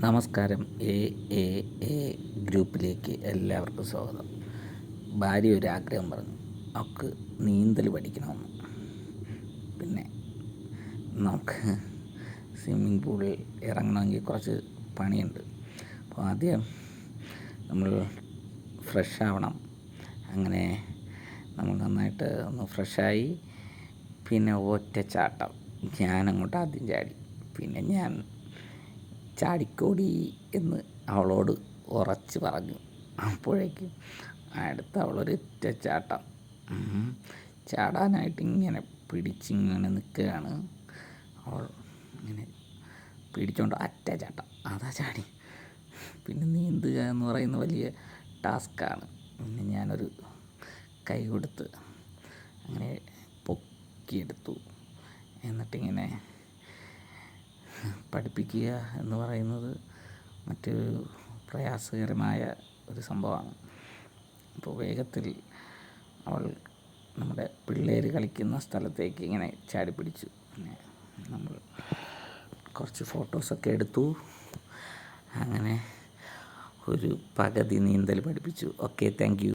നമസ്കാരം. A A A ഗ്രൂപ്പിലേക്ക് എല്ലാവർക്കും സ്വാഗതം. ഭാര്യ ഒരു ആഗ്രഹം പറഞ്ഞു, അവൾക്ക് നീന്തൽ പഠിക്കണമെന്ന്. പിന്നെ നമുക്ക് സ്വിമ്മിംഗ് പൂളിൽ ഇറങ്ങണമെങ്കിൽ കുറച്ച് പണിയുണ്ട്. അപ്പോൾ ആദ്യം നമ്മൾ ഫ്രഷ് ആവണം. അങ്ങനെ നമ്മൾ നന്നായിട്ട് ഒന്ന് ഫ്രഷായി, പിന്നെ ഒറ്റച്ചാട്ടം. ഞാനങ്ങോട്ട് ആദ്യം ചാടി. പിന്നെ ഞാൻ ചാടിക്കോടി എന്ന് അവളോട് ഉറച്ച് പറഞ്ഞു. അപ്പോഴേക്കും അടുത്ത അവളൊരൊറ്റ ചാട്ടം. ചാടാനായിട്ട് ഇങ്ങനെ പിടിച്ചിങ്ങനെ നിൽക്കുകയാണ്. അവൾ ഇങ്ങനെ പിടിച്ചോണ്ട് ഒറ്റ ചാട്ടം, അതാ ചാടി. പിന്നെ നീന്തുക എന്ന് പറയുന്ന വലിയ ടാസ്ക്കാണ്. പിന്നെ ഞാനൊരു കൈ കൊടുത്ത് അങ്ങനെ പൊക്കിയെടുത്തു. എന്നിട്ടിങ്ങനെ പഠിപ്പിക്കുക എന്ന് പറയുന്നത് മറ്റൊരു പ്രയാസകരമായ ഒരു സംഭവമാണ്. അപ്പോൾ വേഗത്തിൽ അവൾ നമ്മുടെ പിള്ളേർ കളിക്കുന്ന സ്ഥലത്തേക്ക് ഇങ്ങനെ ചാടിപ്പിടിച്ചു. പിന്നെ നമ്മൾ കുറച്ച് ഫോട്ടോസൊക്കെ എടുത്തു. അങ്ങനെ ഒരു പകുതി നീന്തൽ പഠിപ്പിച്ചു. Okay, thank you.